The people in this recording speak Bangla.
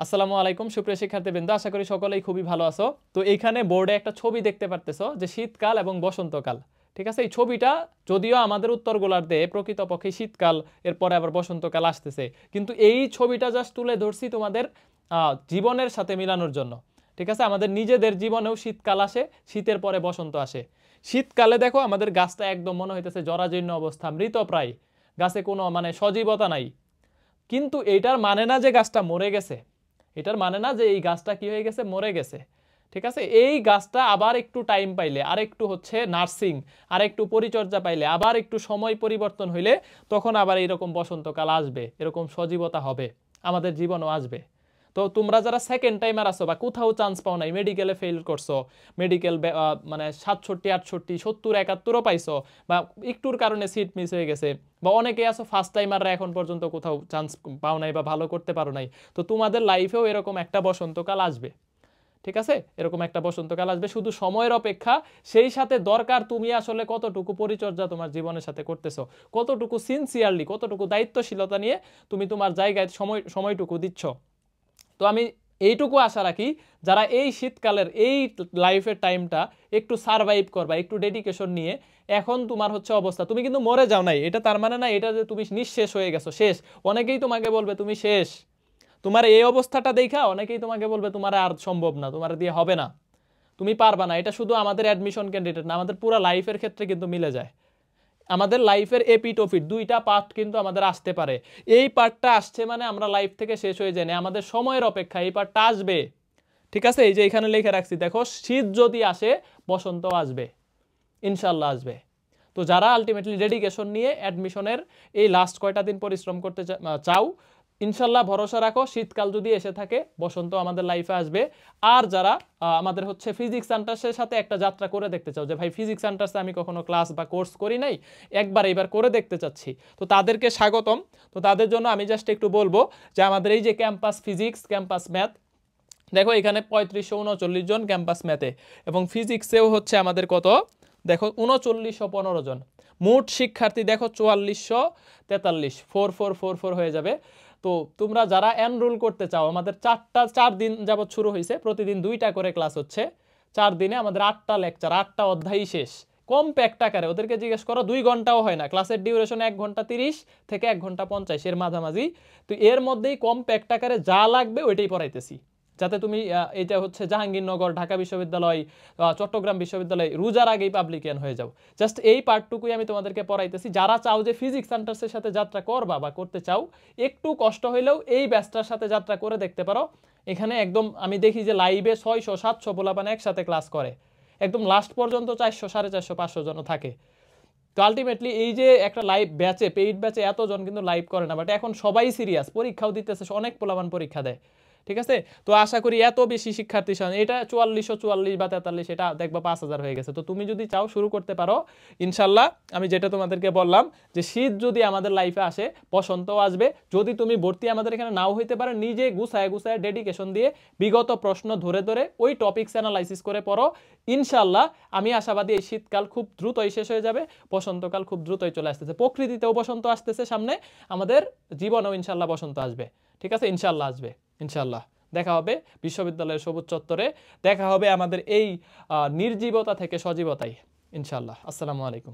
আসসালামু আলাইকুম সুপ্রিয় শিক্ষার্থীবৃন্দ, আশা করি সকলেই খুবই ভালো আছো। তো এইখানে বোর্ডে একটা ছবি দেখতে পারতেছো যে শীতকাল এবং বসন্তকাল। ঠিক আছে, এই ছবিটা যদিও আমাদের উত্তর গোলার্ধে প্রকৃতপক্ষে শীতকাল, এরপরে আবার বসন্তকাল আসতেছে, কিন্তু এই ছবিটা জাস্ট তুলে ধরছি তোমাদের জীবনের সাথে মিলানোর জন্য। ঠিক আছে, আমাদের নিজেদের জীবনেও শীতকাল আসে, শীতের পরে বসন্ত আসে। শীতকালে দেখো আমাদের গাছটা একদম মনে হইতেছে জরাজীর্ণ অবস্থা, মৃতপ্রায়, গাছে কোনো মানে সজীবতা নাই। কিন্তু এটার মানে না যে গাছটা মরে গেছে, এটার মানে না যে এই গাছটা কি হয়ে গেছে, মরে গেছে। ঠিক আছে, এই গাছটা আবার একটু টাইম পাইলে, আর একটু হচ্ছে নার্সিং, আর একটু পরিচর্যা পাইলে, আবার একটু সময় পরিবর্তন হইলে তখন আবার এরকম বসন্তকাল আসবে, এরকম সজীবতা হবে, আমাদের জীবনও আসবে। তো তোমরা যারা সেকেন্ড টাইমার আছো বা কোথাও চান্স পাও নাই, মেডিকেলে ফেল করছো, মেডিকেল মানে 67, 68, 70, 71ও পাইছো, বা একটুর কারণে সিট মিস হয়ে গেছে, বা অনেকে আছো ফার্স্ট টাইমাররা এখন পর্যন্ত কোথাও চান্স পাও নাই বা ভালো করতে পারো নাই, তো তোমাদের লাইফেও এরকম একটা বসন্তকাল আসবে। ঠিক আছে, এরকম একটা বসন্তকাল আসবে, শুধু সময়ের অপেক্ষা। সেই সাথে দরকার তুমি আসলে কতটুকু পরিচর্যা তোমার জীবনের সাথে করতেছো, কতটুকু সিনসিয়ারলি, কতটুকু দায়িত্বশীলতা নিয়ে তুমি তোমার জায়গায় সময়টুকু দিচ্ছ। তো আমি এইটুকু আশা রাখি, যারা এই শীতকালের এই লাইফের টাইমটা একটু সারভাইভ করবা, একটু ডেডিকেশন নিয়ে, এখন তোমার হচ্ছে অবস্থা, তুমি কিন্তু মরে যাও নাই, এটা তার মানে না এটা যে তুমি নিঃশেষ হয়ে গেছো, শেষ। অনেকেই তোমাকে বলবে তুমি শেষ, তোমার এই অবস্থাটা দেখা অনেকেই তোমাকে বলবে তোমার আর সম্ভব না, তোমার দিয়ে হবে না, তুমি পারবা না। এটা শুধু আমাদের অ্যাডমিশন ক্যান্ডিডেট না, আমাদের পুরো লাইফের ক্ষেত্রে কিন্তু মিলে যায়। আমাদের লাইফের এপিট ওপিট দুইটা পার্ট কিন্তু আমাদের আসতে পারে। এই পার্টটা আসছে মানে আমরা লাইফ থেকে শেষ হয়ে যাই না, আমাদের সময়ের অপেক্ষা, এই পার্টটা আসবে। ঠিক আছে, এই যে এখানে লিখে রাখছি দেখো, শীত যদি আসে বসন্ত আসবে, ইনশাল্লাহ আসবে। তো যারা আলটিমেটলি ডেডিকেশন নিয়ে অ্যাডমিশনের এই লাস্ট কয়টা দিন পরিশ্রম করতে চাও, ইনশাল্লাহ ভরসা রাখো, শীতকাল যদি এসে থাকে বসন্ত আমাদের লাইফে আসবে। আর যারা আমাদের হচ্ছে ফিজিক্স সেন্টার্সের সাথে একটা যাত্রা করে দেখতে চাও, যে ভাই ফিজিক্স সেন্টার্সে আমি কখনো ক্লাস বা কোর্স করি নাই, এবার করে দেখতে চাচ্ছি, তো তাদেরকে স্বাগতম। তো তাদের জন্য আমি জাস্ট একটু বলবো যে আমাদের এই যে ক্যাম্পাস ফিজিক্স, ক্যাম্পাস ম্যাথ, দেখো এখানে 3539 জন ক্যাম্পাস ম্যাথে, এবং ফিজিক্সেও হচ্ছে আমাদের কত, দেখো 3915 জন। মোট শিক্ষার্থী দেখো 4443, 4444 হয়ে যাবে। তো তোমরা যারা এনরোল করতে চাও, আমাদের 4 দিন যাবত শুরু হয়েছে, প্রতিদিন 2টা করে ক্লাস হচ্ছে, 4 দিনে আমাদের 8টা লেকচার, 8টা অধ্যায় শেষ কমপ্যাক্ট আকারে। ওদেরকে জিজ্ঞেস করো, 2 ঘন্টাও হয় না, ক্লাসের ডিউরেশন 1 ঘন্টা 30 থেকে 1 ঘন্টা 50 এর মাঝামাঝি। তো এর মধ্যেই কমপ্যাক্ট আকারে যা লাগবে ওইটাই পড়াইতেছি, যাতে তুমি এটা হচ্ছে জাহাঙ্গীরনগর, ঢাকা বিশ্ববিদ্যালয়, চট্টগ্রাম বিশ্ববিদ্যালয়, রোজার আগেই পাবলিকিয়ান হয়ে যাও। জাস্ট এই পার্টটুকুই আমি তোমাদেরকে পড়াইতেছি। যারা চাও যে ফিজিক্স সেন্টার্সের সাথে যাত্রা করবা বা করতে চাও, একটু কষ্ট হইলেও এই ব্যাচটার সাথে যাত্রা করে দেখতে পারো। এখানে একদম আমি দেখি যে লাইভে 600-700 পোলাপান একসাথে ক্লাস করে, একদম লাস্ট পর্যন্ত 400, 450, 500 জন থাকে। তো আলটিমেটলি এই যে একটা লাইভ ব্যাচে, পেইড ব্যাচে এতজন কিন্তু লাইভ করে না, বাট এখন সবাই সিরিয়াস, পরীক্ষাও দিতেছে, অনেক পোলাপান পরীক্ষা দেয়। ঠিক আছে, তো আশা করি এত বেশি শিক্ষার্থী, এটা 4444 বা 43, এটা দেখবা 5000 হয়ে গেছে। তো তুমি যদি চাও শুরু করতে পারো ইনশাল্লাহ। আমি যেটা তোমাদেরকে বললাম যে শীত যদি আমাদের লাইফে আসে বসন্তও আসবে। যদি তুমি ভর্তি আমাদের এখানে নাও হইতে পারে, নিজে গুছায় গুছায় ডেডিকেশন দিয়ে বিগত প্রশ্ন ধরে ধরে ওই টপিকস অ্যানালাইসিস করে পড়ো, ইনশাল্লাহ আমি আশাবাদী এই শীতকাল খুব দ্রুতই শেষ হয়ে যাবে, বসন্তকাল খুব দ্রুতই চলে আসতেছে। প্রকৃতিতেও বসন্ত আসতেছে সামনে, আমাদের জীবনেও ইনশাল্লাহ বসন্ত আসবে। ঠিক আছে, ইনশাল্লাহ আসবে, ইনশাল্লাহ। দেখা হবে বিশ্ববিদ্যালয়ের সবুজ চত্বরে, দেখা হবে আমাদের এই নির্জীবতা থেকে সজীবতায়, ইনশাল্লাহ। আসসালামু আলাইকুম।